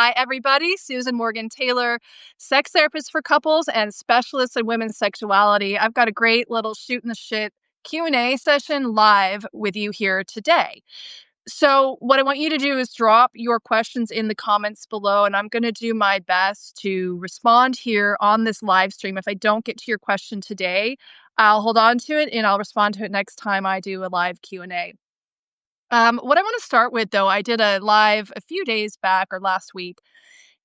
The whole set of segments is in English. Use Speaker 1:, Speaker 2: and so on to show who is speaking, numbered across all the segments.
Speaker 1: Hi, everybody. Susan Morgan Taylor, sex therapist for couples and specialist in women's sexuality. I've got a great little Shootin the Shit Q&A session live with you here today. So what I want you to do is drop your questions in the comments below, and I'm going to do my best to respond here on this live stream. If I don't get to your question today, I'll hold on to it and I'll respond to it next time I do a live Q&A. What I want to start with, though, I did a live a few days back or last week,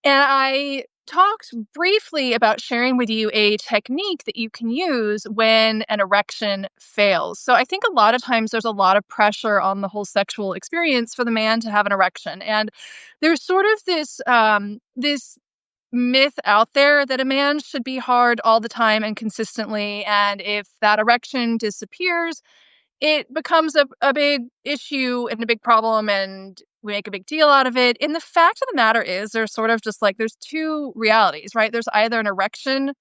Speaker 1: and I talked briefly about sharing with you a technique that you can use when an erection fails. So I think a lot of times there's a lot of pressure on the whole sexual experience for the man to have an erection. And there's sort of this myth out there that a man should be hard all the time and consistently. And if that erection disappears, it becomes a big issue and a big problem, and we make a big deal out of it. And the fact of the matter is, there's sort of just like, there's two realities, right? There's either an erection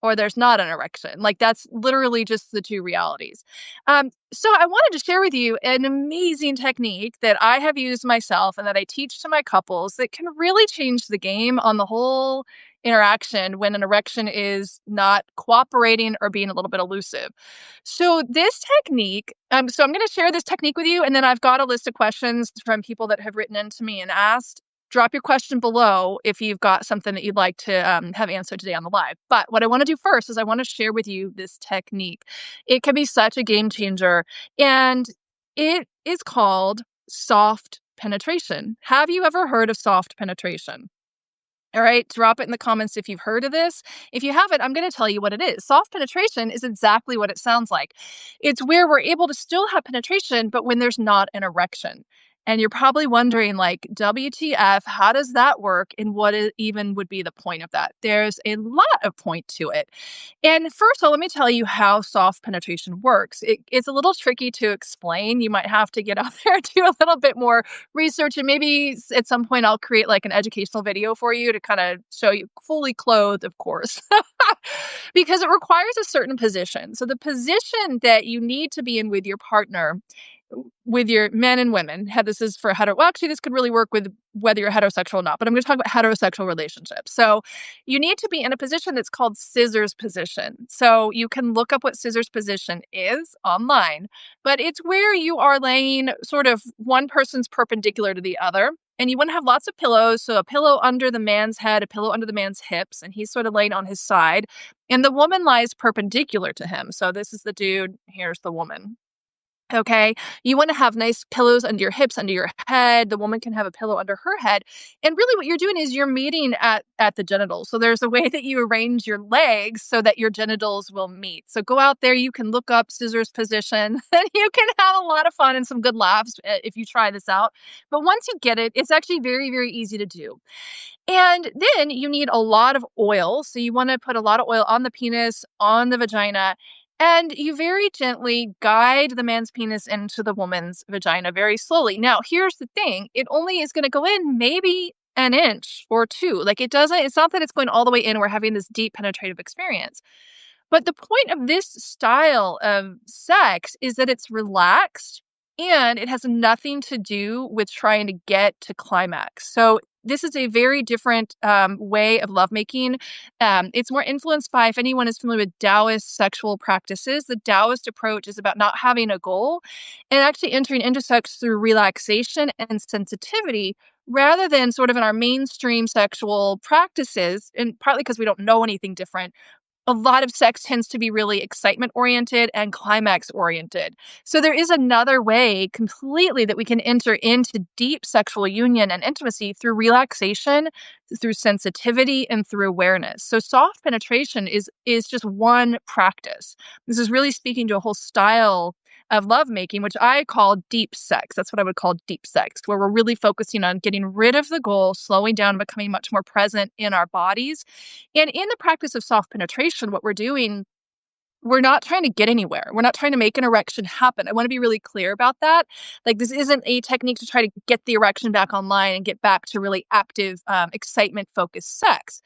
Speaker 1: or there's not an erection. Like, that's literally just the two realities. So I wanted to share with you an amazing technique that I have used myself and that I teach to my couples that can really change the game on the whole interaction when an erection is not cooperating or being a little bit elusive. So this technique, so I'm going to share this technique with you, and then I've got a list of questions from people that have written into me and asked. Drop your question below if you've got something that you'd like to have answered today on the live. But what I want to do first is I want to share with you this technique. It can be such a game changer, and it is called soft penetration. Have you ever heard of soft penetration? All right, drop it in the comments if you've heard of this. If you haven't, I'm going to tell you what it is. Soft penetration is exactly what it sounds like. It's where we're able to still have penetration, but when there's not an erection. And you're probably wondering, like, WTF, how does that work? And what even would be the point of that? There's a lot of point to it. And first of all, let me tell you how soft penetration works. It's a little tricky to explain. You might have to get out there and do a little bit more research, and maybe at some point I'll create like an educational video for you to kind of show you fully clothed, of course, because it requires a certain position. So the position that you need to be in with your partner, with your men and women, this is for well, actually, this could really work with whether you're heterosexual or not, but I'm going to talk about heterosexual relationships. So you need to be in a position that's called scissors position. So you can look up what scissors position is online, but it's where you are laying sort of one person's perpendicular to the other. And you want to have lots of pillows. So a pillow under the man's head, a pillow under the man's hips, and he's sort of laying on his side. And the woman lies perpendicular to him. So this is the dude, here's the woman. Okay, you want to have nice pillows under your hips, under your head. The woman can have a pillow under her head. And really what you're doing is you're meeting at the genitals. So there's a way that you arrange your legs so that your genitals will meet. So go out there, you can look up scissors position, and you can have a lot of fun and some good laughs if you try this out. But once you get it, it's actually very, very easy to do. And then you need a lot of oil. So you want to put a lot of oil on the penis, on the vagina, and you very gently guide the man's penis into the woman's vagina very slowly. Now, here's the thing. It only is going to go in maybe an inch or two. Like, it's not that it's going all the way in and we're having this deep penetrative experience. But the point of this style of sex is that it's relaxed and it has nothing to do with trying to get to climax. So this is a very different way of lovemaking. It's more influenced by, if anyone is familiar with Taoist sexual practices, the Taoist approach is about not having a goal and actually entering into sex through relaxation and sensitivity rather than sort of in our mainstream sexual practices, and partly because we don't know anything different. A lot of sex tends to be really excitement oriented and climax oriented. So there is another way completely that we can enter into deep sexual union and intimacy through relaxation, through sensitivity, and through awareness. So soft penetration is just one practice. This is really speaking to a whole style of lovemaking, which I call deep sex. That's what I would call deep sex, where we're really focusing on getting rid of the goal, slowing down, becoming much more present in our bodies. And in the practice of soft penetration, what we're doing, we're not trying to get anywhere. We're not trying to make an erection happen. I want to be really clear about that. Like, this isn't a technique to try to get the erection back online and get back to really active, excitement-focused sex.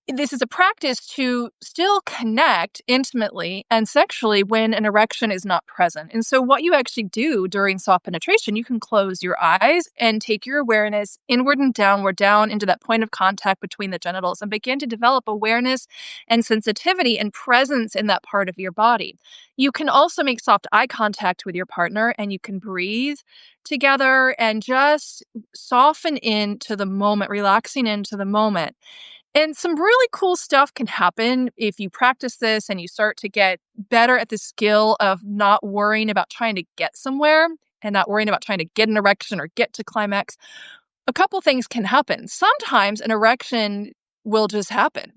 Speaker 1: This is a practice to still connect intimately and sexually when an erection is not present. And so, what you actually do during soft penetration, you can close your eyes and take your awareness inward and downward, down into that point of contact between the genitals, and begin to develop awareness and sensitivity and presence in that part of your body. You can also make soft eye contact with your partner, and you can breathe together and just soften into the moment, relaxing into the moment. And some really cool stuff can happen if you practice this and you start to get better at the skill of not worrying about trying to get somewhere and not worrying about trying to get an erection or get to climax. A couple things can happen. Sometimes an erection will just happen.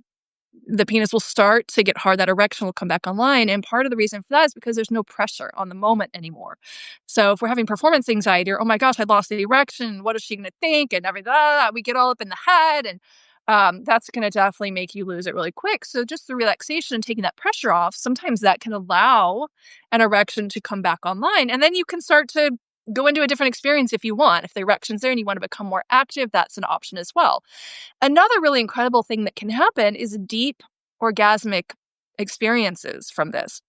Speaker 1: The penis will start to get hard, that erection will come back online. And part of the reason for that is because there's no pressure on the moment anymore. So if we're having performance anxiety or, oh my gosh, I lost the erection, what is she going to think? And everything, we get all up in the head. And that's going to definitely make you lose it really quick. So just the relaxation and taking that pressure off, sometimes that can allow an erection to come back online. And then you can start to go into a different experience if you want. If the erection's there and you want to become more active, that's an option as well. Another really incredible thing that can happen is deep orgasmic experiences from this.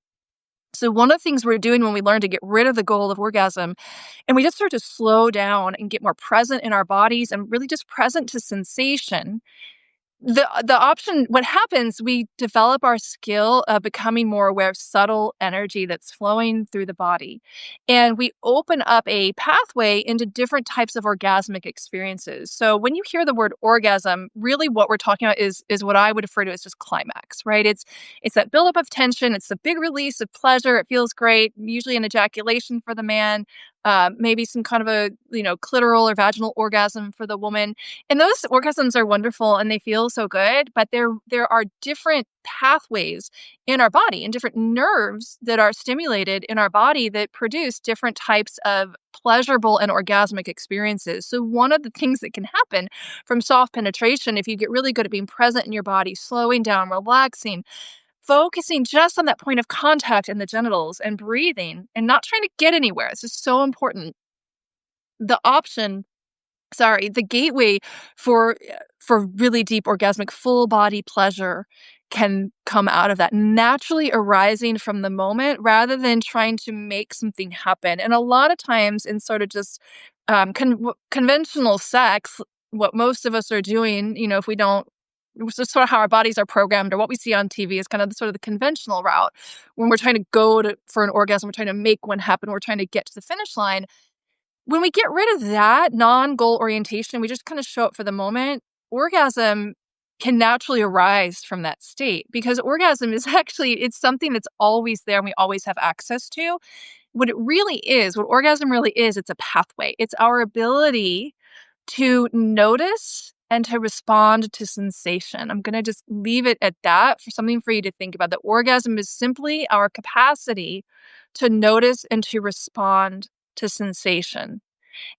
Speaker 1: So one of the things we're doing when we learn to get rid of the goal of orgasm and we just start to slow down and get more present in our bodies and really just present to sensation, the option, what happens, we develop our skill of becoming more aware of subtle energy that's flowing through the body. And we open up a pathway into different types of orgasmic experiences. So when you hear the word orgasm, really what we're talking about is what I would refer to as just climax, right? It's that buildup of tension, it's the big release of pleasure. It feels great, usually an ejaculation for the man, maybe some kind of a clitoral or vaginal orgasm for the woman. And those orgasms are wonderful and they feel so good, but there are different pathways in our body and different nerves that are stimulated in our body that produce different types of pleasurable and orgasmic experiences. So one of the things that can happen from soft penetration, if you get really good at being present in your body, slowing down, relaxing, focusing just on that point of contact in the genitals and breathing and not trying to get anywhere. This is so important. The option the gateway for really deep orgasmic full body pleasure can come out of that naturally arising from the moment rather than trying to make something happen. And a lot of times in sort of just conventional sex, what most of us are doing, if we don't, it's just sort of how our bodies are programmed or what we see on TV is kind of the conventional route. When we're trying to for an orgasm, we're trying to make one happen, we're trying to get to the finish line. When we get rid of that non-goal orientation, we just kind of show up for the moment, orgasm can naturally arise from that state because orgasm is it's something that's always there and we always have access to. What orgasm really is, it's a pathway. It's our ability to notice and to respond to sensation. I'm going to just leave it at that for something for you to think about. The orgasm is simply our capacity to notice and to respond to sensation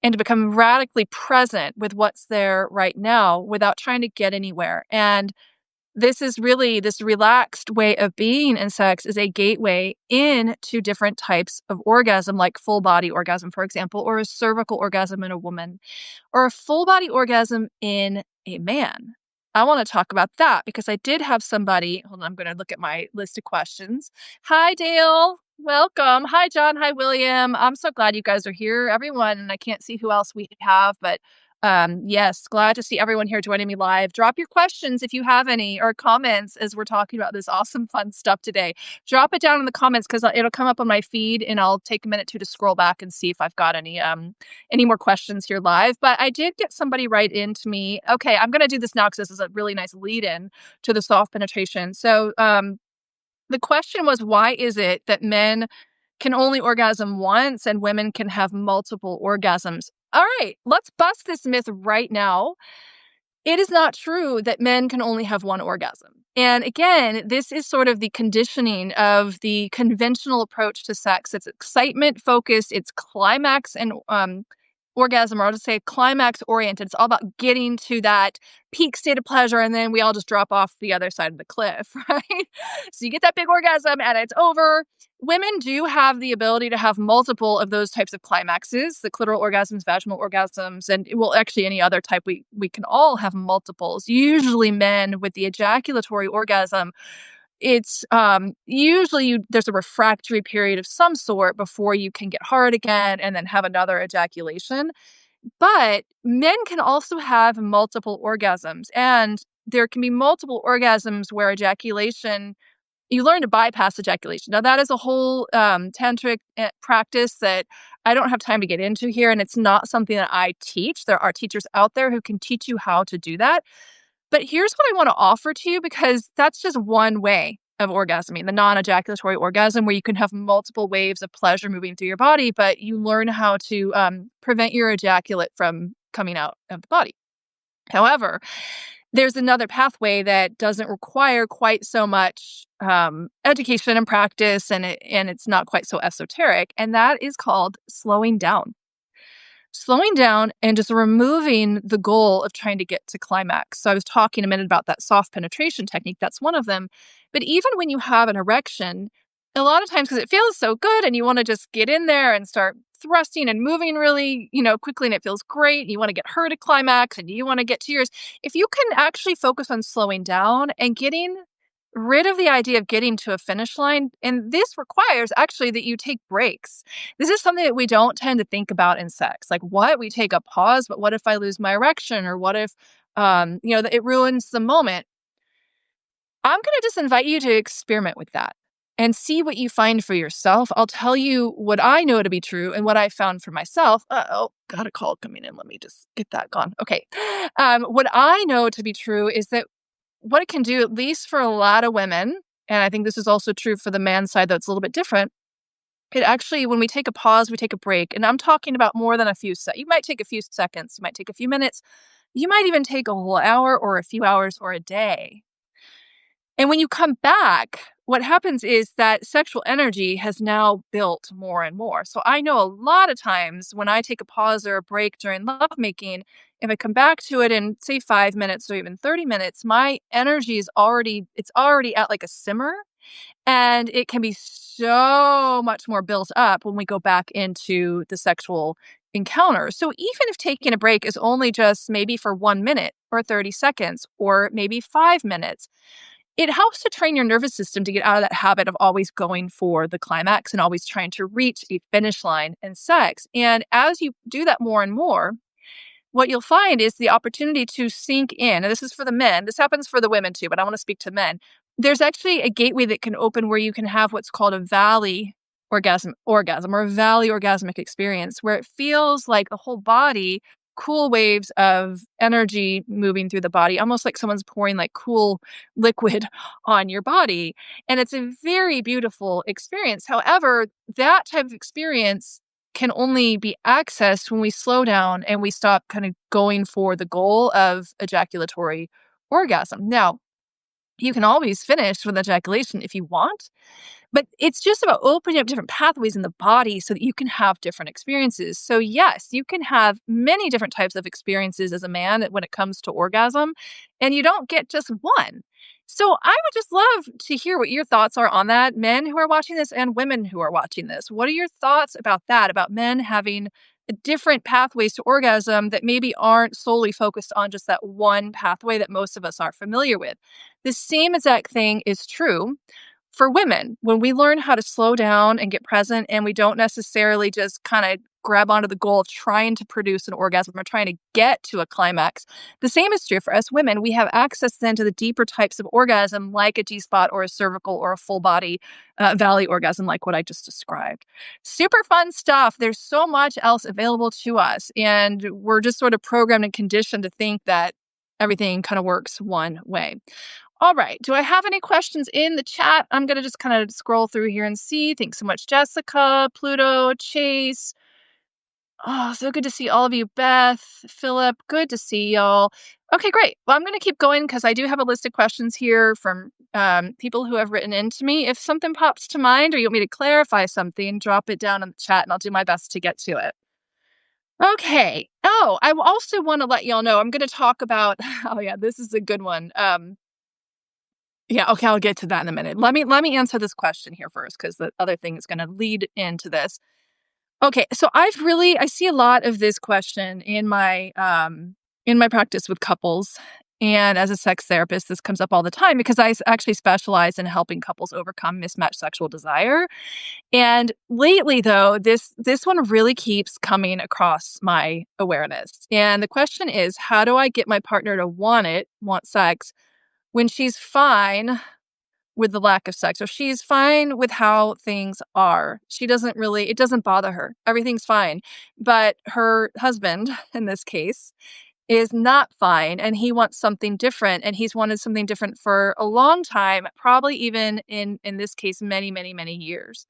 Speaker 1: and to become radically present with what's there right now without trying to get anywhere. And this relaxed way of being in sex is a gateway into different types of orgasm, like full body orgasm, for example, or a cervical orgasm in a woman, or a full body orgasm in a man. I want to talk about that because I did have somebody, hold on, I'm going to look at my list of questions. Hi, Dale. Welcome. Hi, John. Hi, William. I'm so glad you guys are here, everyone. And I can't see who else we have, but yes, glad to see everyone here joining me live. Drop your questions if you have any or comments as we're talking about this awesome, fun stuff today. Drop it down in the comments because it'll come up on my feed and I'll take a minute to scroll back and see if I've got any more questions here live. But I did get somebody right into me. Okay, I'm going to do this now because this is a really nice lead in to the soft penetration. So the question was, why is it that men can only orgasm once and women can have multiple orgasms? All right, let's bust this myth right now. It is not true that men can only have one orgasm. And again, this is sort of the conditioning of the conventional approach to sex. It's excitement focused, it's climax and orgasm, or I'll just say climax oriented. It's all about getting to that peak state of pleasure, and then we all just drop off the other side of the cliff, right? So you get that big orgasm and it's over. Women do have the ability to have multiple of those types of climaxes, the clitoral orgasms, vaginal orgasms, and well, actually any other type. We can all have multiples. Usually men with the ejaculatory orgasm, it's usually there's a refractory period of some sort before you can get hard again and then have another ejaculation. But men can also have multiple orgasms, and there can be multiple orgasms where ejaculation, you learn to bypass ejaculation. Now, that is a whole tantric practice that I don't have time to get into here, and it's not something that I teach. There are teachers out there who can teach you how to do that. But here's what I want to offer to you, because that's just one way of orgasming, the non-ejaculatory orgasm, where you can have multiple waves of pleasure moving through your body, but you learn how to prevent your ejaculate from coming out of the body. However, there's another pathway that doesn't require quite so much education and practice, and it's not quite so esoteric, and that is called slowing down. Slowing down and just removing the goal of trying to get to climax. So I was talking a minute about that soft penetration technique. That's one of them. But even when you have an erection, a lot of times, because it feels so good and you want to just get in there and start thrusting and moving really, quickly, and it feels great, and you want to get her to climax and you want to get to yours. If you can actually focus on slowing down and getting rid of the idea of getting to a finish line, and this requires actually that you take breaks. This is something that we don't tend to think about in sex. Like, what? We take a pause, but what if I lose my erection? Or what if, it ruins the moment? I'm going to just invite you to experiment with that and see what you find for yourself. I'll tell you what I know to be true and what I found for myself. Uh-oh, got a call coming in. Let me just get that gone. Okay. What I know to be true is that what it can do, at least for a lot of women, and I think this is also true for the man side, though it's a little bit different, it actually, when we take a pause, we take a break, and I'm talking about more than a few seconds. You might take a few seconds, you might take a few minutes, you might even take a whole hour or a few hours or a day. And when you come back, what happens is that sexual energy has now built more and more. So I know a lot of times when I take a pause or a break during lovemaking, if I come back to it in, say, 5 minutes or even 30 minutes, my energy is it's already at like a simmer, and it can be so much more built up when we go back into the sexual encounter. So even if taking a break is only just maybe for 1 minute or 30 seconds or maybe 5 minutes, it helps to train your nervous system to get out of that habit of always going for the climax and always trying to reach a finish line in sex. And as you do that more and more, what you'll find is the opportunity to sink in. And this is for the men. This happens for the women too, but I want to speak to men. There's actually a gateway that can open where you can have what's called a valley orgasm or a valley orgasmic experience, where it feels like the whole body, cool waves of energy moving through the body, almost like someone's pouring like cool liquid on your body. And it's a very beautiful experience. However, that type of experience can only be accessed when we slow down and we stop kind of going for the goal of ejaculatory orgasm. Now, you can always finish with ejaculation if you want, but it's just about opening up different pathways in the body so that you can have different experiences. So yes, you can have many different types of experiences as a man when it comes to orgasm, and you don't get just one. So I would just love to hear what your thoughts are on that, men who are watching this and women who are watching this. What are your thoughts about that, about men having different pathways to orgasm that maybe aren't solely focused on just that one pathway that most of us are familiar with? The same exact thing is true for women. When we learn how to slow down and get present, and we don't necessarily just kind of grab onto the goal of trying to produce an orgasm or trying to get to a climax, the same is true for us women. We have access then to the deeper types of orgasm, like a G-spot or a cervical or a full body valley orgasm, like what I just described. Super fun stuff. There's so much else available to us, and we're just sort of programmed and conditioned to think that everything kind of works one way. All right. Do I have any questions in the chat? I'm going to just kind of scroll through here and see. Thanks so much, Jessica, Pluto, Chase. Oh, so good to see all of you. Beth, Philip, good to see y'all. Okay, great. Well, I'm going to keep going because I do have a list of questions here from people who have written in to me. If something pops to mind or you want me to clarify something, drop it down in the chat and I'll do my best to get to it. Okay. Oh, I also want to let y'all know I'm going to talk about. Oh yeah, this is a good one. Yeah, okay, I'll get to that in a minute. Let me answer this question here first because the other thing is going to lead into this. Okay, so I see a lot of this question in my practice with couples, and as a sex therapist, this comes up all the time because actually specialize in helping couples overcome mismatched sexual desire. And lately, though, this one really keeps coming across my awareness. And the question is, how do I get my partner to want sex, when she's fine with the lack of sex, or she's fine with how things are. It doesn't bother her. Everything's fine. But her husband, in this case, is not fine and he wants something different, and he's wanted something different for a long time, probably even in this case many, many, many years.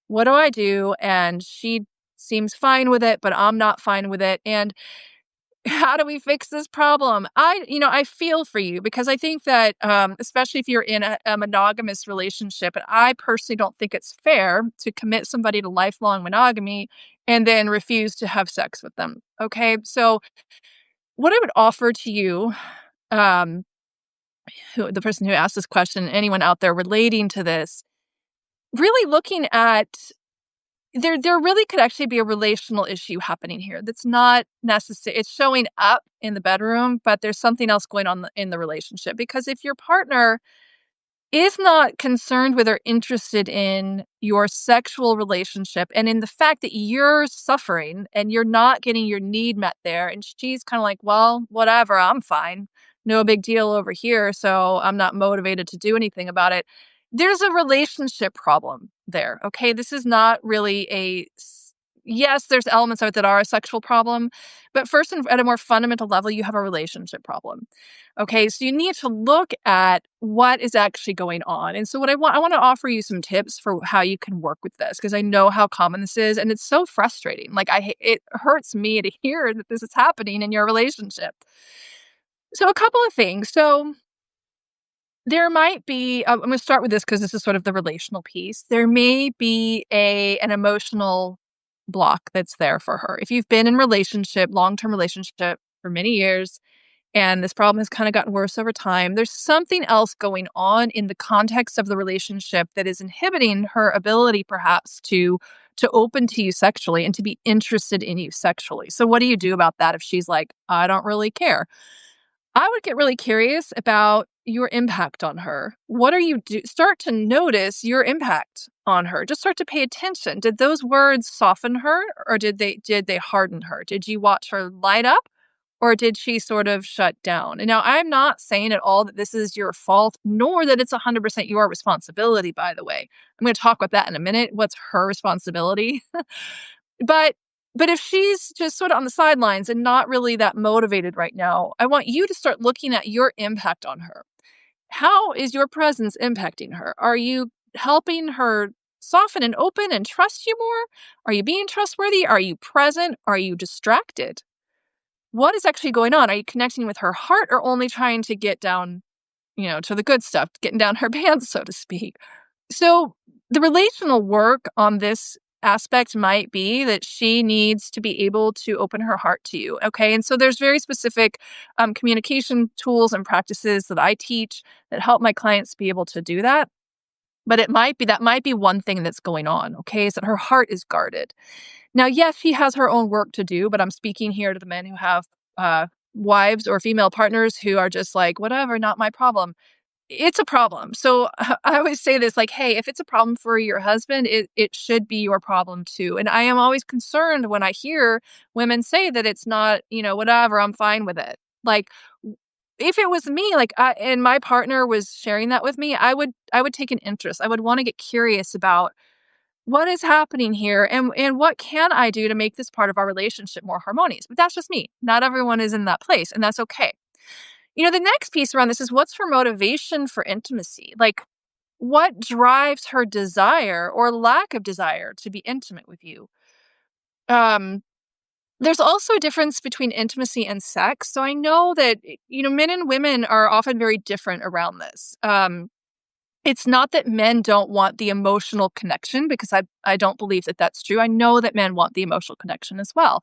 Speaker 1: What do I do? And she seems fine with it, but I'm not fine with it. And how do we fix this problem? I feel for you because I think that, especially if you're in a monogamous relationship, and I personally don't think it's fair to commit somebody to lifelong monogamy and then refuse to have sex with them. Okay. So, what I would offer to you, um, the person who asked this question, anyone out there relating to this, really looking at there really could actually be a relational issue happening here that's not necessary. It's showing up in the bedroom, but there's something else going on in the relationship. Because if your partner is not concerned with or interested in your sexual relationship and in the fact that you're suffering and you're not getting your need met there, and she's kind of like, well, whatever, I'm fine. No big deal over here. So I'm not motivated to do anything about it. There's a relationship problem there. Okay. This is not really yes, there's elements of it that are a sexual problem, but first and at a more fundamental level, you have a relationship problem. Okay, so you need to look at what is actually going on. And so I want to offer you some tips for how you can work with this because I know how common this is and it's so frustrating. Like it hurts me to hear that this is happening in your relationship. So a couple of things. So there might be I'm going to start with this because this is sort of the relational piece. There may be a an emotional block that's there for her. If you've been in relationship, long-term relationship for many years, and this problem has kind of gotten worse over time, there's something else going on in the context of the relationship that is inhibiting her ability perhaps to open to you sexually and to be interested in you sexually. So what do you do about that if she's like, I don't really care? I would get really curious about your impact on her. What are you do? Start to notice your impact on her. Just start to pay attention. Did those words soften her, or did they harden her? Did you watch her light up, or did she sort of shut down? And now I'm not saying at all that this is your fault, nor that it's 100% your responsibility, by the way. I'm going to talk about that in a minute. What's her responsibility? But if she's just sort of on the sidelines and not really that motivated right now, I want you to start looking at your impact on her. How is your presence impacting her? Are you helping her soften and open and trust you more? Are you being trustworthy? Are you present? Are you distracted? What is actually going on? Are you connecting with her heart or only trying to get down, to the good stuff, getting down her pants, so to speak? So the relational work on this aspect might be that she needs to be able to open her heart to you. Okay. And so there's very specific communication tools and practices that I teach that help my clients be able to do that. But that might be one thing that's going on. Okay. Is that her heart is guarded. Now, yes, she has her own work to do, but I'm speaking here to the men who have wives or female partners who are just like, whatever, not my problem. It's a problem. So I always say this, like, hey, if it's a problem for your husband, it should be your problem too. And I am always concerned when I hear women say that it's not, whatever, I'm fine with it. Like, if it was me, like, and my partner was sharing that with me, I would take an interest. I would want to get curious about what is happening here, and what can I do to make this part of our relationship more harmonious. But that's just me. Not everyone is in that place, and that's okay. The next piece around this is, what's her motivation for intimacy? Like, what drives her desire or lack of desire to be intimate with you? Um, there's also a difference between intimacy and sex. So I know that, men and women are often very different around this. It's not that men don't want the emotional connection, because I don't believe that that's true. I know that men want the emotional connection as well.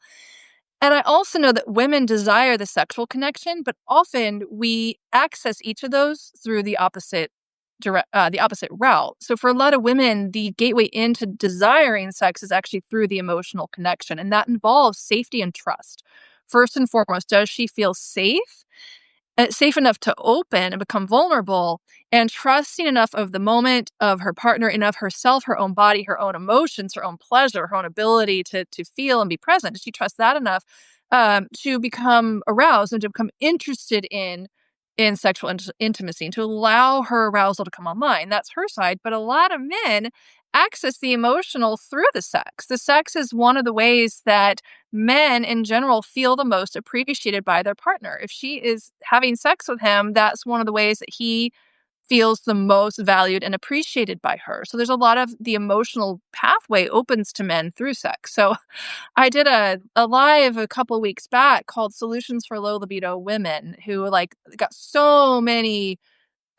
Speaker 1: And I also know that women desire the sexual connection, but often we access each of those through the opposite route. So for a lot of women, the gateway into desiring sex is actually through the emotional connection, and that involves safety and trust. First and foremost, does she feel safe enough to open and become vulnerable and trusting enough of the moment, of her partner, enough herself, her own body, her own emotions, her own pleasure, her own ability to feel and be present? Does she trust that enough to become aroused and to become interested in sexual intimacy and to allow her arousal to come online? That's her side. But a lot of men access the emotional through the sex. The sex is one of the ways that men in general feel the most appreciated by their partner. If she is having sex with him, that's one of the ways that he feels the most valued and appreciated by her. So there's a lot of the emotional pathway opens to men through sex. So I did a live a couple weeks back called Solutions for Low Libido Women, who like got so many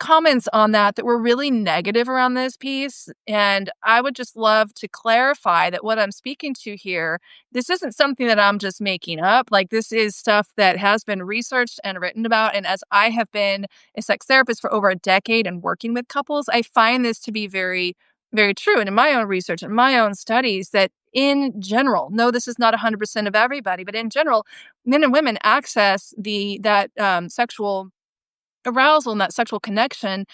Speaker 1: comments on that were really negative around this piece, and I would just love to clarify that what I'm speaking to here, this isn't something that I'm just making up. Like, this is stuff that has been researched and written about, and as I have been a sex therapist for over a decade and working with couples, I find this to be very, very true, and in my own research and my own studies that in general, no, this is not 100% of everybody, but in general, men and women access sexual arousal and that sexual connection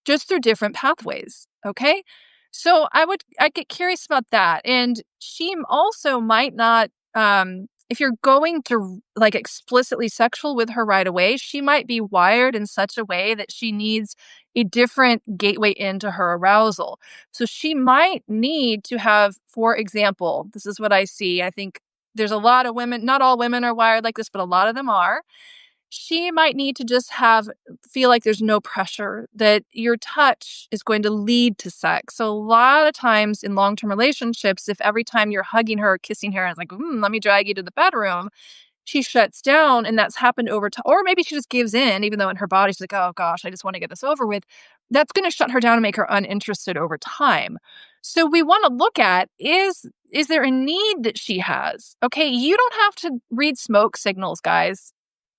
Speaker 1: just through different pathways. Okay. So I get curious about that. And she also might not, if you're going to like explicitly sexual with her right away, she might be wired in such a way that she needs a different gateway into her arousal. So she might need to have, for example, this is what I see. I think there's a lot of women, not all women are wired like this, but a lot of them are. She might need to just feel like there's no pressure, that your touch is going to lead to sex. So a lot of times in long-term relationships, if every time you're hugging her or kissing her, it's like, let me drag you to the bedroom, she shuts down, and that's happened over time. Or maybe she just gives in, even though in her body she's like, oh gosh, I just want to get this over with. That's going to shut her down and make her uninterested over time. So we want to look at is there a need that she has? Okay, you don't have to read smoke signals, guys.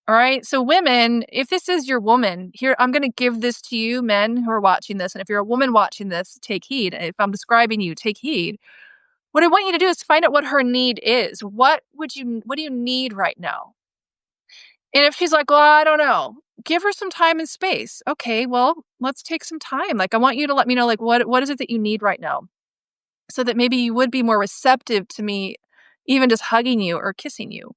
Speaker 1: All right. So, women, if this is your woman, here, I'm going to give this to you, men who are watching this. And if you're a woman watching this, take heed. If I'm describing you, take heed. What I want you to do is find out what her need is. What do you need right now? And if she's like, well, I don't know, give her some time and space. Okay. Well, let's take some time. Like, I want you to let me know, like, what is it that you need right now? So that maybe you would be more receptive to me, even just hugging you or kissing you.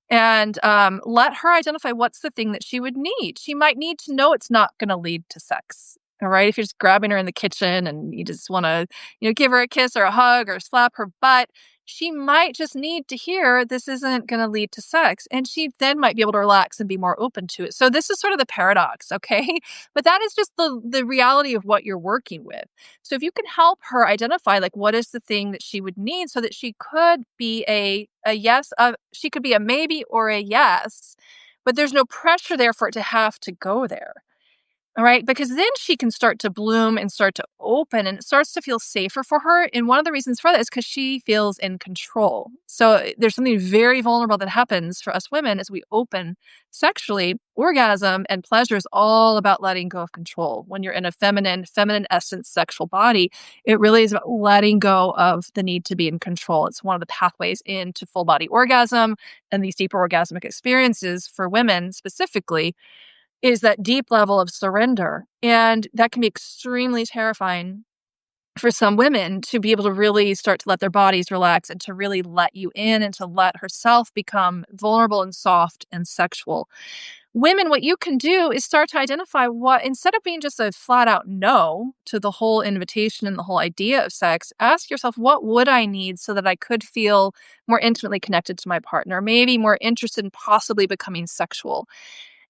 Speaker 1: And let her identify what's the thing that she would need. She might need to know it's not going to lead to sex. All right. If you're just grabbing her in the kitchen and you just want to, give her a kiss or a hug or slap her butt, she might just need to hear this isn't going to lead to sex. And she then might be able to relax and be more open to it. So this is sort of the paradox. Okay. But that is just the reality of what you're working with. So if you can help her identify like what is the thing that she would need so that she could be a yes, she could be a maybe or a yes, but there's no pressure there for it to have to go there. All right. Because then she can start to bloom and start to open and it starts to feel safer for her. And one of the reasons for that is because she feels in control. So there's something very vulnerable that happens for us women as we open sexually. Orgasm and pleasure is all about letting go of control. When you're in a feminine essence sexual body, it really is about letting go of the need to be in control. It's one of the pathways into full body orgasm and these deeper orgasmic experiences for women specifically is that deep level of surrender. And that can be extremely terrifying for some women to be able to really start to let their bodies relax and to really let you in and to let herself become vulnerable and soft and sexual. Women, what you can do is start to identify what, instead of being just a flat out no to the whole invitation and the whole idea of sex, ask yourself, what would I need so that I could feel more intimately connected to my partner, maybe more interested in possibly becoming sexual?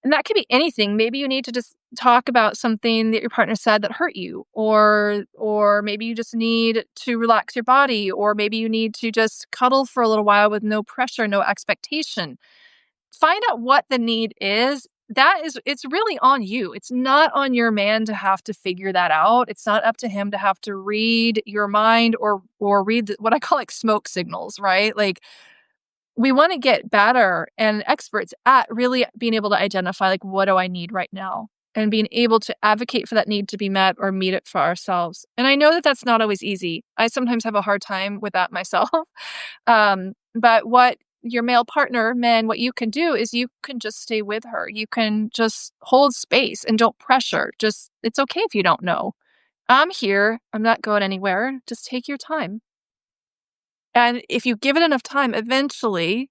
Speaker 1: And that could be anything. Maybe you need to just talk about something that your partner said that hurt you, or maybe you just need to relax your body, or maybe you need to just cuddle for a little while with no pressure, no expectation. Find out what the need is. It's really on you. It's not on your man to have to figure that out. It's not up to him to have to read your mind or read what I call like smoke signals, right? Like we want to get better and experts at really being able to identify, like, what do I need right now? And being able to advocate for that need to be met or meet it for ourselves. And I know that that's not always easy. I sometimes have a hard time with that myself. But what your male partner, men, what you can do is you can just stay with her. You can just hold space and don't pressure. Just, it's okay if you don't know. I'm here. I'm not going anywhere. Just take your time. And if you give it enough time, eventually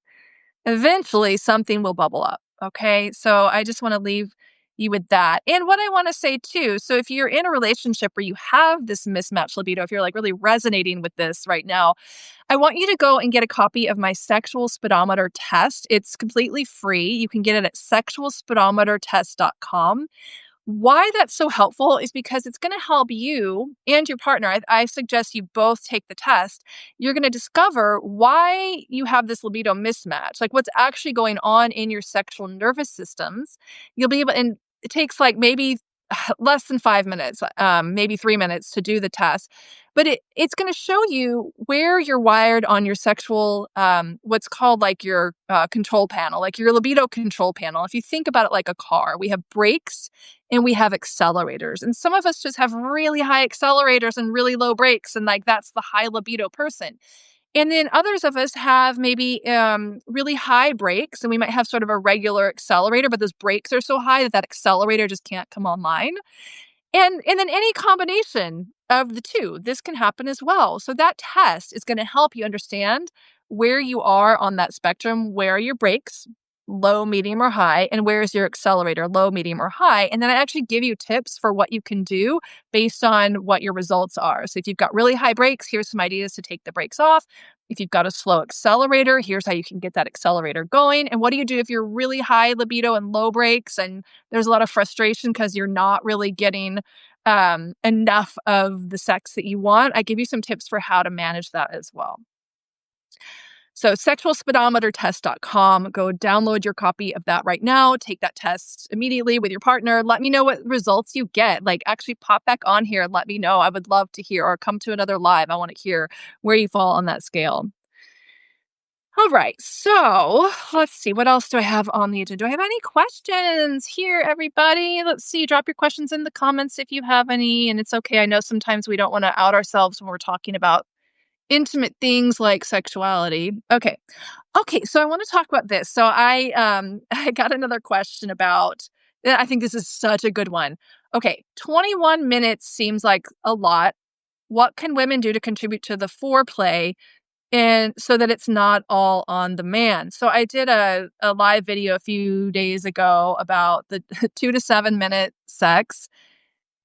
Speaker 1: something will bubble up. Okay. So I just want to leave you with that. And what I want to say too, so if you're in a relationship where you have this mismatched libido, if you're like really resonating with this right now, I want you to go and get a copy of my sexual speedometer test. It's completely free. You can get it at sexualspeedometertest.com. Why that's so helpful is because it's going to help you and your partner. I suggest you both take the test. You're going to discover why you have this libido mismatch, like what's actually going on in your sexual nervous systems. You'll be able, and it takes like maybe less than 5 minutes, maybe 3 minutes to do the test. But it's going to show you where you're wired on your sexual, what's called like your control panel, like your libido control panel. If you think about it like a car, we have brakes and we have accelerators. And some of us just have really high accelerators and really low brakes. And like that's the high libido person. And then others of us have maybe really high brakes, and we might have sort of a regular accelerator, but those brakes are so high that that accelerator just can't come online. And then any combination of the two, this can happen as well. So that test is going to help you understand where you are on that spectrum. Where are your brakes? Low, medium, or high, and where is your accelerator? Low, medium, or high. And then I actually give you tips for what you can do based on what your results are. So if you've got really high brakes, here's some ideas to take the brakes off. If you've got a slow accelerator, here's how you can get that accelerator going. And what do you do if you're really high libido and low brakes and there's a lot of frustration because you're not really getting enough of the sex that you want? I give you some tips for how to manage that as well. So sexualspeedometertest.com, go download your copy of that right now. Take that test immediately with your partner. Let me know what results you get. Like actually pop back on here and let me know. I would love to hear, or come to another live. I want to hear where you fall on that scale. All right. So let's see. What else do I have on the agenda? Do I have any questions here, everybody? Let's see. Drop your questions in the comments if you have any. And it's okay. I know sometimes we don't want to out ourselves when we're talking about intimate things like sexuality. Okay. Okay, so I want to talk about this. So I I got another question about, I think this is such a good one. Okay, 21 minutes seems like a lot. What can women do to contribute to the foreplay and so that it's not all on the man? So I did a live video a few days ago about the 2 to 7 minute sex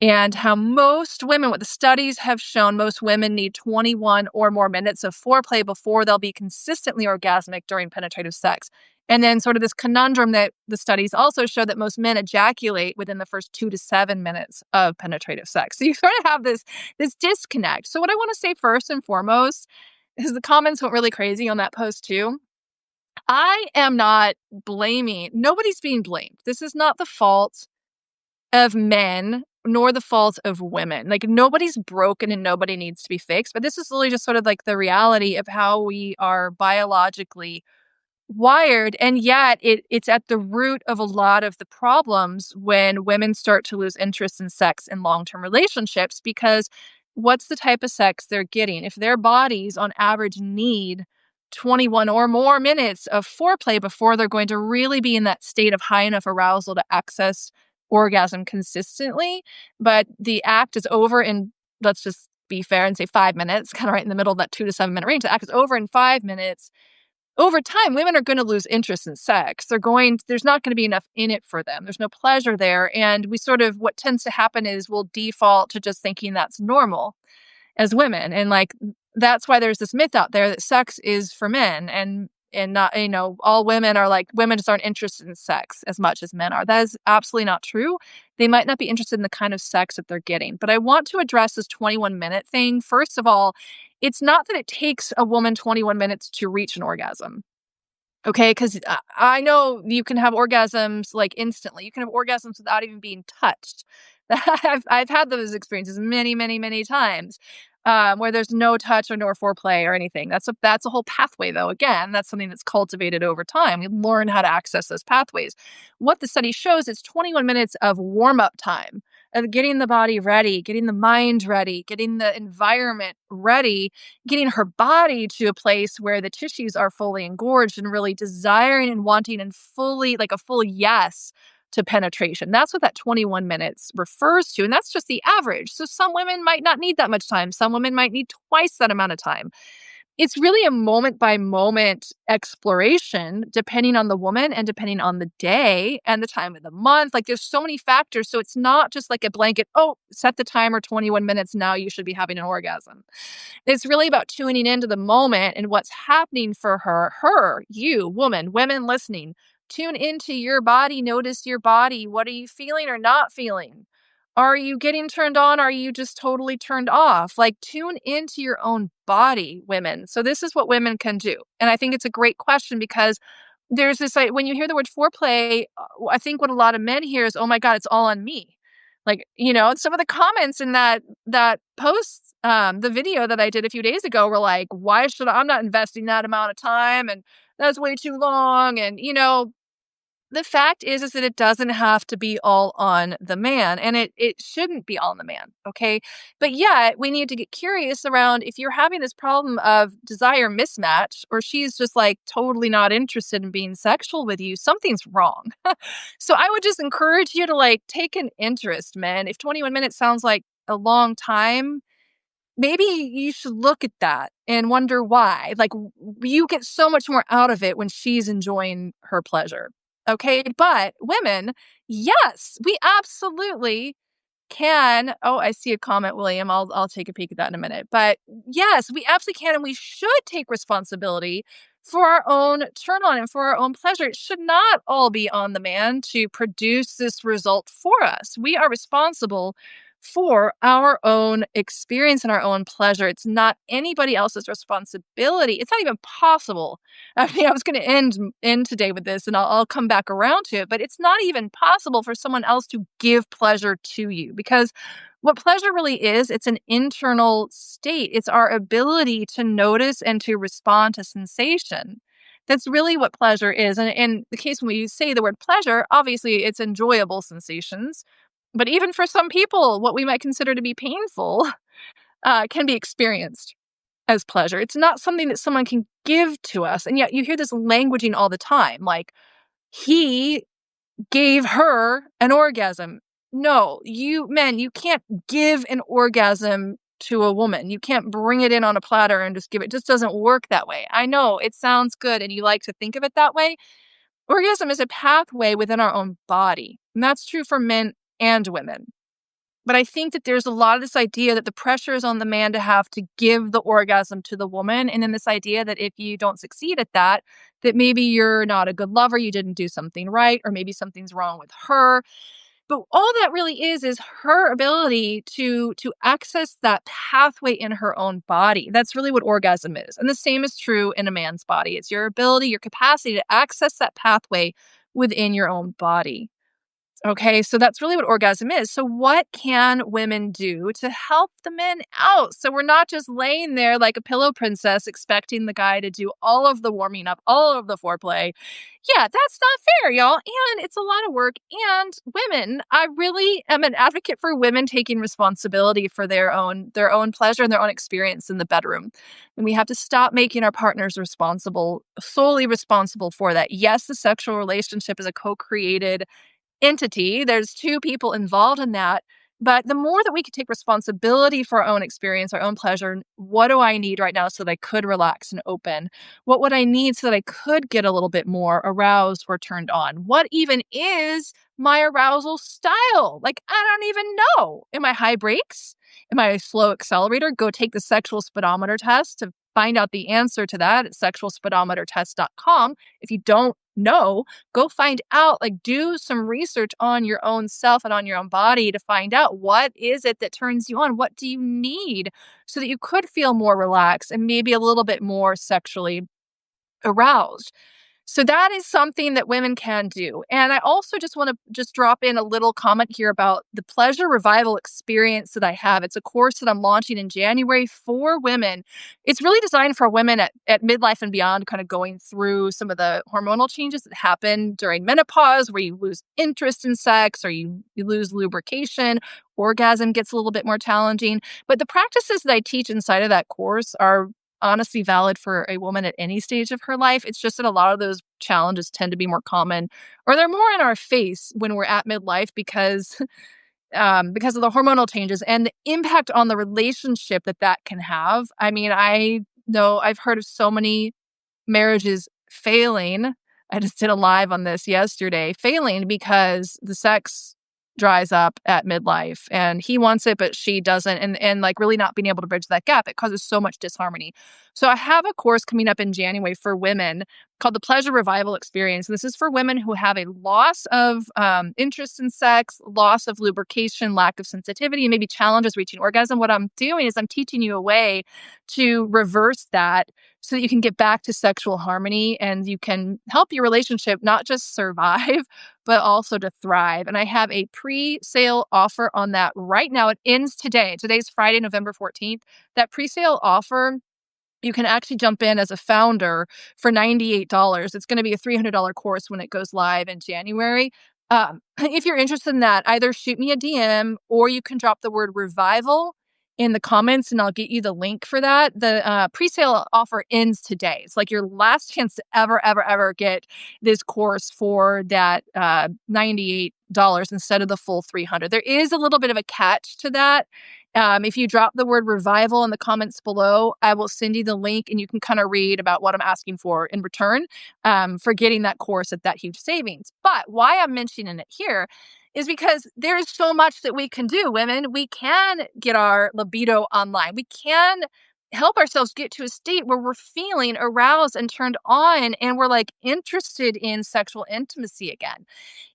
Speaker 1: and how most women, what the studies have shown, most women need 21 or more minutes of foreplay before they'll be consistently orgasmic during penetrative sex. And then sort of this conundrum that the studies also show that most men ejaculate within the first 2 to 7 minutes of penetrative sex. So you sort of have this disconnect. So what I want to say first and foremost is the comments went really crazy on that post too. I am not blaming, nobody's being blamed. This is not the fault of men nor the fault of women. Like nobody's broken and nobody needs to be fixed, but this is really just sort of like the reality of how we are biologically wired. And yet it's at the root of a lot of the problems when women start to lose interest in sex in long-term relationships, because what's the type of sex they're getting? If their bodies on average need 21 or more minutes of foreplay before they're going to really be in that state of high enough arousal to access orgasm consistently, but the act is over in, let's just be fair and say 5 minutes, kind of right in the middle of that 2 to 7 minute range. The act is over in 5 minutes. Over time, women are going to lose interest in sex. There's not going to be enough in it for them. There's no pleasure there. And what tends to happen is we'll default to just thinking that's normal as women. And like, that's why there's this myth out there that sex is for men and not, all women are like, women just aren't interested in sex as much as men are. That is absolutely not true. They might not be interested in the kind of sex that they're getting. But I want to address this 21-minute thing. First of all, it's not that it takes a woman 21 minutes to reach an orgasm. Okay, because I know you can have orgasms like instantly. You can have orgasms without even being touched. I've had those experiences many, many, many times. where there's no touch or no foreplay or anything. That's a whole pathway, though. Again, that's something that's cultivated over time. We learn how to access those pathways. What the study shows is 21 minutes of warm up time, of getting the body ready, getting the mind ready, getting the environment ready, getting her body to a place where the tissues are fully engorged and really desiring and wanting and fully, like a full yes to penetration. That's what that 21 minutes refers to. And that's just the average. So some women might not need that much time. Some women might need twice that amount of time. It's really a moment by moment exploration depending on the woman and depending on the day and the time of the month. Like there's so many factors. So it's not just like a blanket, oh, set the timer 21 minutes. Now you should be having an orgasm. It's really about tuning into the moment and what's happening for her, you, woman, women listening. Tune into your body, notice your body. What are you feeling or not feeling? Are you getting turned on? Are you just totally turned off? Like, tune into your own body, women. So, this is what women can do. And I think it's a great question because there's this, like, when you hear the word foreplay, I think what a lot of men hear is, oh my God, it's all on me. Like, some of the comments in that post, the video that I did a few days ago were like, I'm not investing that amount of time and that's way too long. And, the fact is that it doesn't have to be all on the man, and it shouldn't be all on the man, okay? But yet, we need to get curious around if you're having this problem of desire mismatch, or she's just like totally not interested in being sexual with you, something's wrong. So I would just encourage you to like take an interest, man. If 21 minutes sounds like a long time, maybe you should look at that and wonder why. Like, you get so much more out of it when she's enjoying her pleasure. Okay. But women, yes, we absolutely can. Oh, I see a comment, William. I'll take a peek at that in a minute. But yes, we absolutely can, and we should take responsibility for our own turn on and for our own pleasure. It should not all be on the man to produce this result for us. We are responsible for our own experience and our own pleasure. It's not anybody else's responsibility. It's not even possible. I mean, I was going to end today with this, and I'll come back around to it, but it's not even possible for someone else to give pleasure to you, because what pleasure really is, it's an internal state. It's our ability to notice and to respond to sensation. That's really what pleasure is. And in the case when we say the word pleasure, obviously it's enjoyable sensations. But even for some people, what we might consider to be painful can be experienced as pleasure. It's not something that someone can give to us. And yet you hear this languaging all the time, like, he gave her an orgasm. No, you can't give an orgasm to a woman. You can't bring it in on a platter and just give it. It just doesn't work that way. I know it sounds good and you like to think of it that way. Orgasm is a pathway within our own body. And that's true for men and women. But I think that there's a lot of this idea that the pressure is on the man to have to give the orgasm to the woman. And then this idea that if you don't succeed at that, that maybe you're not a good lover, you didn't do something right, or maybe something's wrong with her. But all that really is her ability to access that pathway in her own body. That's really what orgasm is. And the same is true in a man's body. It's your ability, your capacity to access that pathway within your own body. Okay, so that's really what orgasm is. So what can women do to help the men out? So we're not just laying there like a pillow princess expecting the guy to do all of the warming up, all of the foreplay. Yeah, that's not fair, y'all. And it's a lot of work. And women, I really am an advocate for women taking responsibility for their own pleasure and their own experience in the bedroom. And we have to stop making our partners solely responsible for that. Yes, the sexual relationship is a co-created entity. There's two people involved in that. But the more that we can take responsibility for our own experience, our own pleasure, what do I need right now so that I could relax and open? What would I need so that I could get a little bit more aroused or turned on? What even is my arousal style? Like, I don't even know. Am I high brakes? Am I a slow accelerator? Go take the sexual speedometer test to find out the answer to that at sexualspeedometertest.com. If you don't know, go find out, like, do some research on your own self and on your own body to find out what is it that turns you on? What do you need so that you could feel more relaxed and maybe a little bit more sexually aroused? So that is something that women can do. And I also just want to just drop in a little comment here about the pleasure revival experience that I have. It's a course that I'm launching in January for women. It's really designed for women at midlife and beyond, kind of going through some of the hormonal changes that happen during menopause, where you lose interest in sex or you lose lubrication. Orgasm gets a little bit more challenging. But the practices that I teach inside of that course are honestly valid for a woman at any stage of her life. It's just that a lot of those challenges tend to be more common, or they're more in our face when we're at midlife because of the hormonal changes and the impact on the relationship that that can have. I mean, I know I've heard of so many marriages failing. I just did a live on this yesterday, failing because the sex dries up at midlife and he wants it, but she doesn't. And like really not being able to bridge that gap. It causes so much disharmony. So I have a course coming up in January for women called the Pleasure Revival Experience. And this is for women who have a loss of interest in sex, loss of lubrication, lack of sensitivity, and maybe challenges reaching orgasm. What I'm doing is I'm teaching you a way to reverse that so that you can get back to sexual harmony and you can help your relationship not just survive, but also to thrive. And I have a pre-sale offer on that right now. It ends today. Today's Friday, November 14th. That pre-sale offer, you can actually jump in as a founder for $98. It's going to be a $300 course when it goes live in January. If you're interested in that, either shoot me a DM or you can drop the word revival in the comments and I'll get you the link for that. The pre-sale offer ends today. It's like your last chance to ever get this course for that $98 instead of the full $300. There is a little bit of a catch to that. If you drop the word revival in the comments below, I will send you the link and you can kind of read about what I'm asking for in return for getting that course at that huge savings. But why I'm mentioning it here is because there is so much that we can do, women. We can get our libido online. We can help ourselves get to a state where we're feeling aroused and turned on and we're like interested in sexual intimacy again.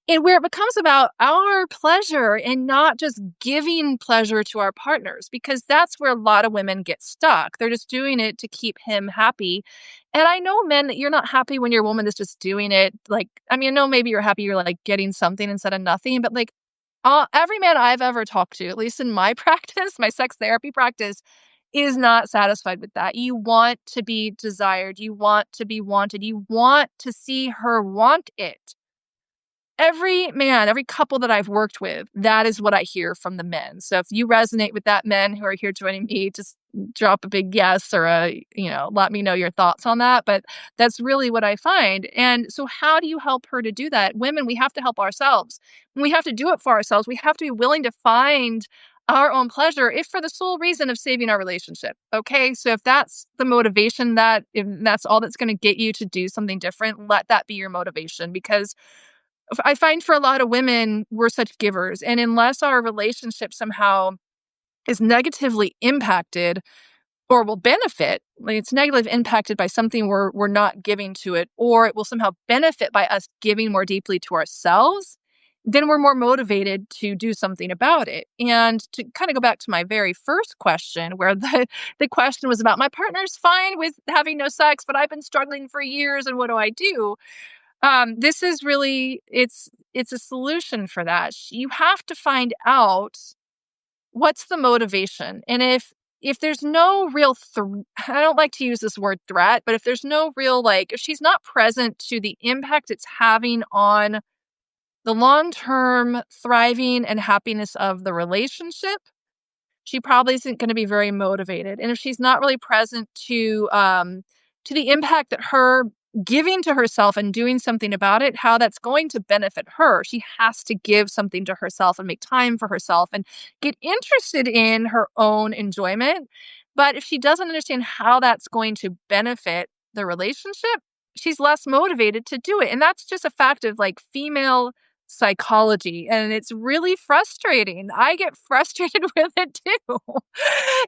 Speaker 1: And where it becomes about our pleasure and not just giving pleasure to our partners, because that's where a lot of women get stuck. They're just doing it to keep him happy. And I know, men, that you're not happy when your woman is just doing it. Like, I mean, I know maybe you're happy you're like getting something instead of nothing, but like every man I've ever talked to, at least in my practice, my sex therapy practice, is not satisfied with that. You want to be desired. You want to be wanted. You want to see her want it. Every man, every couple that I've worked with, that is what I hear from the men. So if you resonate with that, men who are here joining me, just drop a big yes or let me know your thoughts on that. But that's really what I find. And so how do you help her to do that? Women, we have to help ourselves. We have to do it for ourselves. We have to be willing to find our own pleasure, if for the sole reason of saving our relationship. Okay. So if that's the motivation, if that's all that's going to get you to do something different, let that be your motivation, because I find for a lot of women, we're such givers. And unless our relationship somehow is negatively impacted or will benefit, like it's negatively impacted by something we're not giving to it, or it will somehow benefit by us giving more deeply to ourselves, then we're more motivated to do something about it. And to kind of go back to my very first question, where the question was about my partner's fine with having no sex, but I've been struggling for years and what do I do? This is really it's a solution for that. You have to find out what's the motivation. And if there's no real I don't like to use this word threat, but if there's no real if she's not present to the impact it's having on the long-term thriving and happiness of the relationship, she probably isn't going to be very motivated. And if she's not really present to the impact that her giving to herself and doing something about it, how that's going to benefit her, she has to give something to herself and make time for herself and get interested in her own enjoyment. But if she doesn't understand how that's going to benefit the relationship, she's less motivated to do it. And that's just a fact of female psychology, and it's really frustrating. I get frustrated with it too.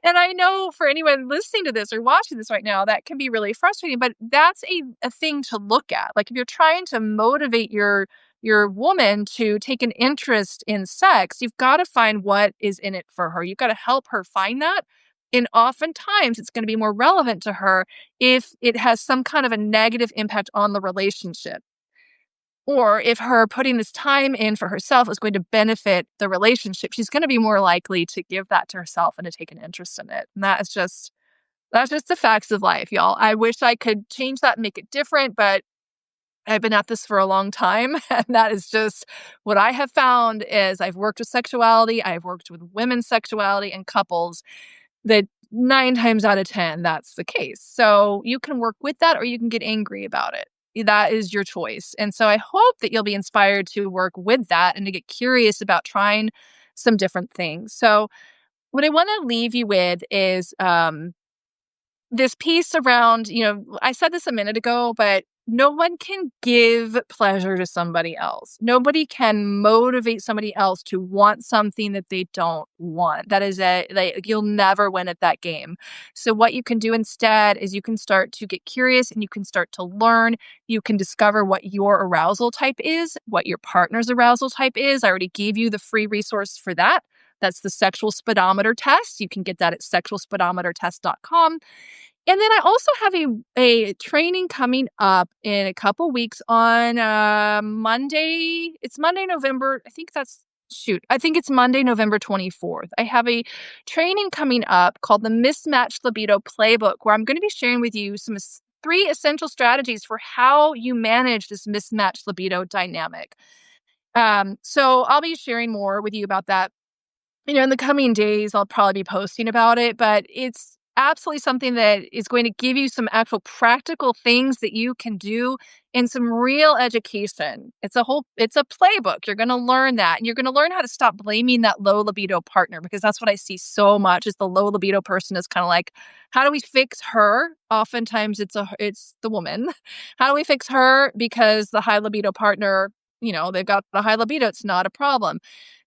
Speaker 1: And I know for anyone listening to this or watching this right now, that can be really frustrating, but that's a thing to look at. Like if you're trying to motivate your woman to take an interest in sex, you've got to find what is in it for her. You've got to help her find that And oftentimes it's going to be more relevant to her if it has some kind of a negative impact on the relationship. Or if her putting this time in for herself is going to benefit the relationship, she's going to be more likely to give that to herself and to take an interest in it. And that's just the facts of life, y'all. I wish I could change that and make it different, but I've been at this for a long time. And that is just what I have found is I've worked with sexuality, I've worked with women's sexuality and couples that 9 times out of 10, that's the case. So you can work with that or you can get angry about it. That is your choice. And so I hope that you'll be inspired to work with that and to get curious about trying some different things. So what I want to leave you with is this piece around, I said this a minute ago, but no one can give pleasure to somebody else. Nobody can motivate somebody else to want something that they don't want. That is you'll never win at that game. So what you can do instead is you can start to get curious and you can start to learn. You can discover what your arousal type is, what your partner's arousal type is. I already gave you the free resource for that. That's the sexual speedometer test. You can get that at sexualspeedometertest.com. And then I also have a training coming up in a couple weeks on Monday. It's Monday, November. I think it's Monday, November 24th. I have a training coming up called the Mismatched Libido Playbook, where I'm going to be sharing with you some 3 essential strategies for how you manage this mismatched libido dynamic. So I'll be sharing more with you about that. In the coming days, I'll probably be posting about it, but it's absolutely something that is going to give you some actual practical things that you can do and some real education. It's a playbook. You're going to learn that, and you're going to learn how to stop blaming that low libido partner, because that's what I see so much is the low libido person is kind of like, how do we fix her? Oftentimes it's the woman. How do we fix her? Because the high libido partner, they've got a high libido. It's not a problem.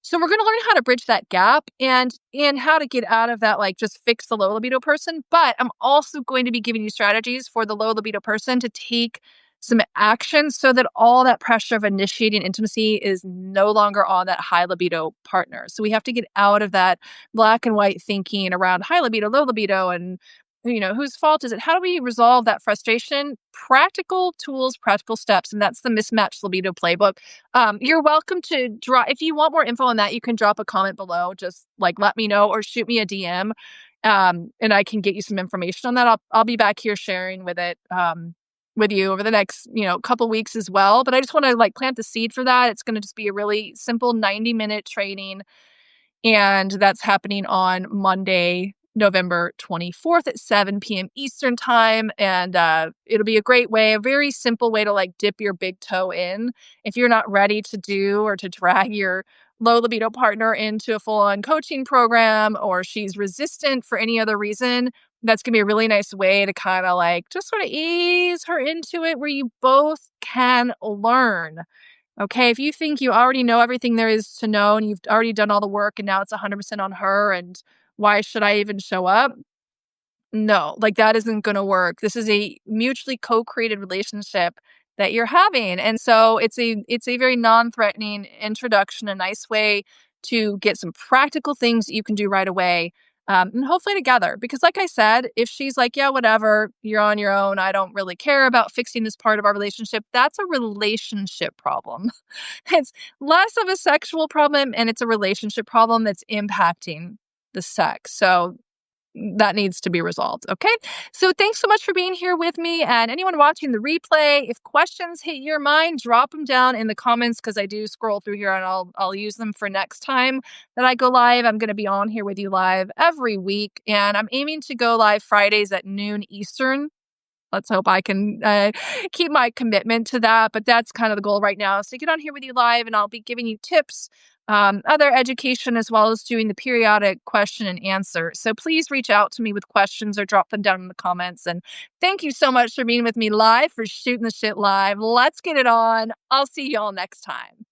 Speaker 1: So we're going to learn how to bridge that gap and how to get out of that, like just fix the low libido person. But I'm also going to be giving you strategies for the low libido person to take some action so that all that pressure of initiating intimacy is no longer on that high libido partner. So we have to get out of that black and white thinking around high libido, low libido, and whose fault is it? How do we resolve that frustration? Practical tools, practical steps. And that's the Mismatched Libido Playbook. You're welcome to drop, if you want more info on that, you can drop a comment below. Just like let me know or shoot me a DM. And I can get you some information on that. I'll be back here sharing with it, with you over the next, couple weeks as well. But I just want to plant the seed for that. It's going to just be a really simple 90-minute training. And that's happening on Monday, November 24th at 7 p.m. Eastern time. And it'll be a very simple way to dip your big toe in. If you're not ready to do or to drag your low libido partner into a full-on coaching program, or she's resistant for any other reason, that's going to be a really nice way to kind of just sort of ease her into it, where you both can learn. Okay, if you think you already know everything there is to know and you've already done all the work and now it's 100% on her and why should I even show up? No, that isn't going to work. This is a mutually co-created relationship that you're having. And so it's a very non-threatening introduction, a nice way to get some practical things that you can do right away. And hopefully together, because like I said, if she's like, yeah, whatever, you're on your own, I don't really care about fixing this part of our relationship, that's a relationship problem. It's less of a sexual problem and it's a relationship problem that's impacting the sex. So that needs to be resolved. Okay. So thanks so much for being here with me. And anyone watching the replay, if questions hit your mind, drop them down in the comments, because I do scroll through here and I'll use them for next time that I go live. I'm going to be on here with you live every week, and I'm aiming to go live Fridays at noon Eastern. Let's hope I can keep my commitment to that. But that's kind of the goal right now, is to get on here with you live, and I'll be giving you tips, other education, as well as doing the periodic question and answer. So please reach out to me with questions or drop them down in the comments. And thank you so much for being with me live for Shootin the Shit Live. Let's get it on. I'll see y'all next time.